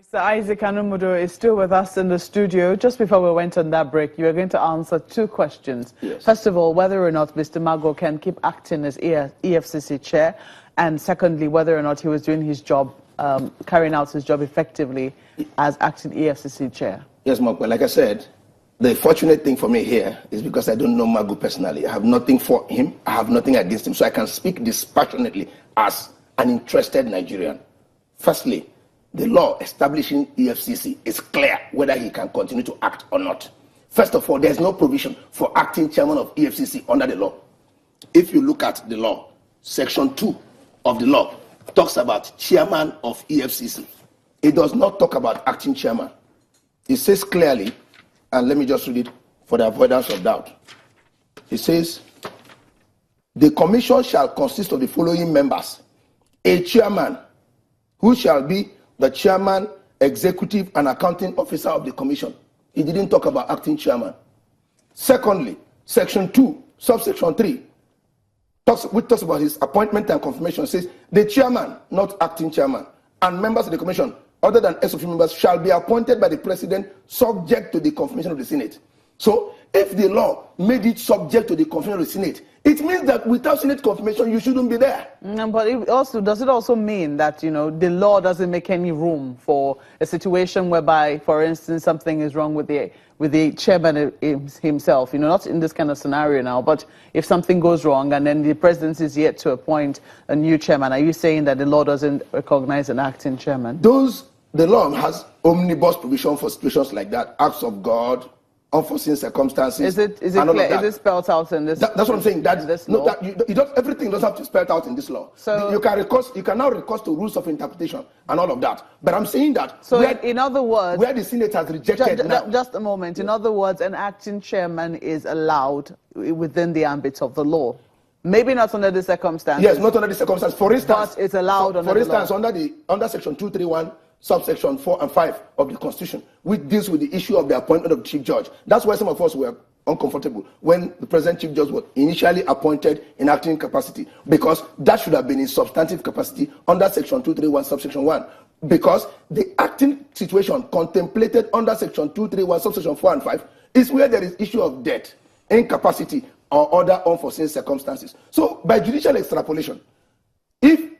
Mr. Isaac Anumudu is still with us in the studio. Just before we went on that break, you were going to answer two questions. Yes. First of all, whether or not Mr. Magu can keep acting as EFCC chair, and secondly, whether or not he was doing his job, carrying out his job effectively as acting EFCC chair. Yes, Magu. Like I said, the fortunate thing for me here is because I don't know Magu personally. I have nothing for him. I have nothing against him. So I can speak dispassionately as an interested Nigerian. Firstly, the law establishing EFCC is clear whether he can continue to act or not. First of all, there's no provision for acting chairman of EFCC under the law. If you look at the law, section 2 of the law talks about chairman of EFCC. It does not talk about acting chairman. It says clearly, and let me just read it for the avoidance of doubt. It says, the commission shall consist of the following members: a chairman, who shall be the chairman, executive, and accounting officer of the commission. He didn't talk about acting chairman. Secondly, section 2, subsection 3, which talks about his appointment and confirmation, says the chairman, not acting chairman, and members of the commission, other than ex-officio members, shall be appointed by the president subject to the confirmation of the Senate. So, if the law made it subject to the confirmation of the Senate, it means that without Senate confirmation, you shouldn't be there. But does it also mean that, the law doesn't make any room for a situation whereby, for instance, something is wrong with the chairman himself, not in this kind of scenario now, but if something goes wrong and then the president is yet to appoint a new chairman, are you saying that the law doesn't recognize an acting chairman? The law has omnibus provision for situations like that, acts of God, unforeseen circumstances. Is it clear? Is it spelled out in this? That's what I'm saying. Everything doesn't have to be spelled out in this law. So you can now recourse to rules of interpretation and all of that. But I'm saying that. So in other words, where the Senate has rejected. Just a moment. In other words, an acting chairman is allowed within the ambit of the law. Maybe not under the circumstances. Yes, not under the circumstances. For instance, but it's allowed under the law. under section 231. Subsection 4 and 5 of the Constitution, which deals with the issue of the appointment of the Chief Judge. That's why some of us were uncomfortable when the present Chief Judge was initially appointed in acting capacity, because that should have been in substantive capacity under Section 231, Subsection 1. Because the acting situation contemplated under Section 231, Subsection 4 and 5 is where there is issue of death, incapacity, or other unforeseen circumstances. So, by judicial extrapolation, if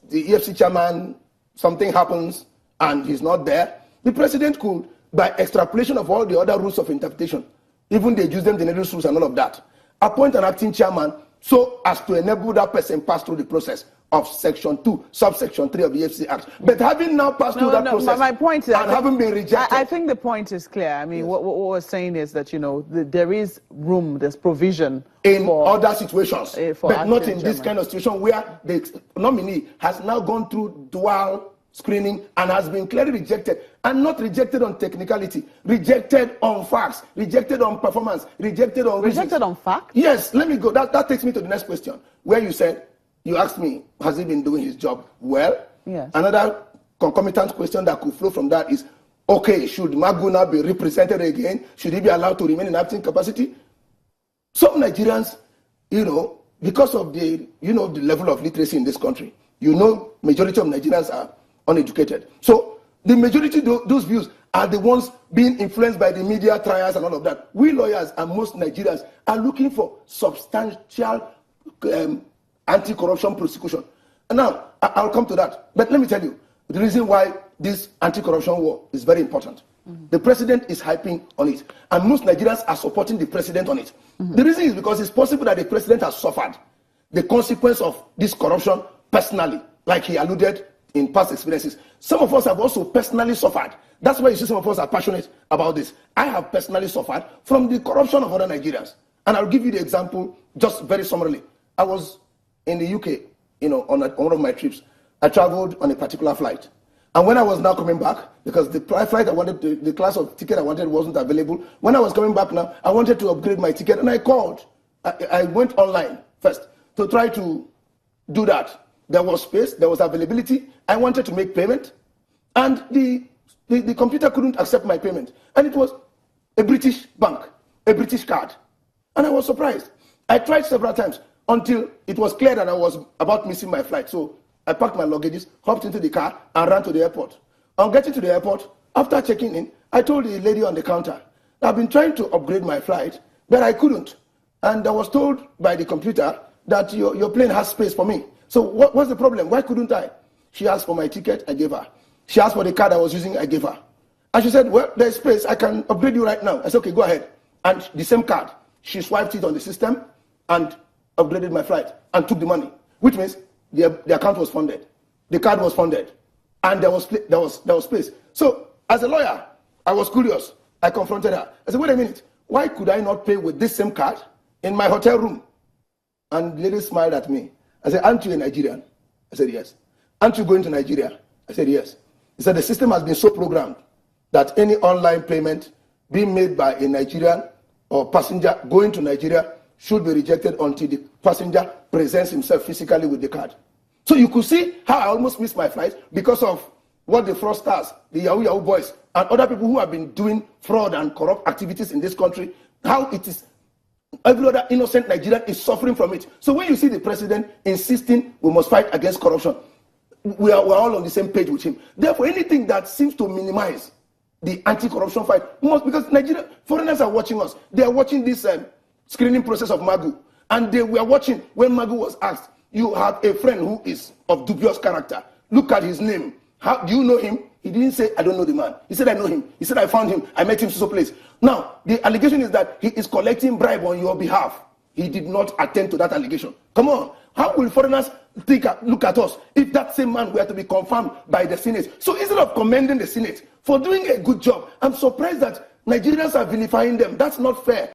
the EFC chairman, something happens, and he's not there, the president could, by extrapolation of all the other rules of interpretation, even they use them, the general rules and all of that, appoint an acting chairman so as to enable that person pass through the process of Section 2, Subsection 3 of the EFCC Act. But having now passed through that process my point is, and having been rejected... I think the point is clear. I mean, yes. what we're saying is that, there is room, there's provision in other situations, but not in this kind of situation where the nominee has now gone through dual screening and has been clearly rejected, and not rejected on technicality, rejected on facts, rejected on performance, rejected on reasons. Rejected on facts? Yes, let me go. That takes me to the next question, where you asked me, has he been doing his job well? Yes. Another concomitant question that could flow from that is, okay, should Magu now be represented again? Should he be allowed to remain in acting capacity? Some Nigerians, because of the level of literacy in this country, majority of Nigerians are uneducated. So the majority of those views are the ones being influenced by the media trials and all of that. We lawyers and most Nigerians are looking for substantial anti-corruption prosecution. And now, I'll come to that. But let me tell you, the reason why this anti-corruption war is very important. Mm-hmm. The president is hyping on it. And most Nigerians are supporting the president on it. Mm-hmm. The reason is because it's possible that the president has suffered the consequence of this corruption personally, like he alluded in past experiences. Some of us have also personally suffered. That's why you see some of us are passionate about this. I have personally suffered from the corruption of other Nigerians. And I'll give you the example just very summarily. I was in the UK, on one of my trips. I traveled on a particular flight. And when I was now coming back, because the flight I wanted, the class of ticket I wanted wasn't available, when I was coming back now, I wanted to upgrade my ticket, and I called. I went online first to try to do that. There was space, there was availability. I wanted to make payment, and the computer couldn't accept my payment. And it was a British bank, a British card. And I was surprised. I tried several times until it was clear that I was about missing my flight. So I packed my luggages, hopped into the car, and ran to the airport. On getting to the airport, after checking in, I told the lady on the counter, I've been trying to upgrade my flight, but I couldn't. And I was told by the computer that your plane has space for me. So what's the problem? Why couldn't I? She asked for my ticket, I gave her. She asked for the card I was using, I gave her. And she said, well, there's space, I can upgrade you right now. I said, okay, go ahead. And the same card, she swiped it on the system and upgraded my flight and took the money, which means the account was funded. The card was funded. And there was space. So as a lawyer, I was curious. I confronted her. I said, wait a minute, why could I not pay with this same card in my hotel room? And the lady smiled at me. I said, aren't you a Nigerian? I said, yes. Aren't you going to Nigeria? I said, yes. He said, the system has been so programmed that any online payment being made by a Nigerian or passenger going to Nigeria should be rejected until the passenger presents himself physically with the card. So you could see how I almost missed my flight because of what the fraudsters, the Yahoo boys, and other people who have been doing fraud and corrupt activities in this country, how it is every other innocent Nigerian is suffering from it. So when you see the president insisting we must fight against corruption, we're all on the same page with him. Therefore, anything that seems to minimize the anti-corruption fight must, because Nigeria, foreigners are watching us. They are watching this screening process of Magu. And they were watching when Magu was asked, you have a friend who is of dubious character. Look at his name. How do you know him? He didn't say, I don't know the man. He said, I know him. He said, I found him. I met him so place. Now, the allegation is that he is collecting bribe on your behalf. He did not attend to that allegation. Come on. How will foreigners look at us if that same man were to be confirmed by the Senate? So instead of commending the Senate for doing a good job, I'm surprised that Nigerians are vilifying them. That's not fair.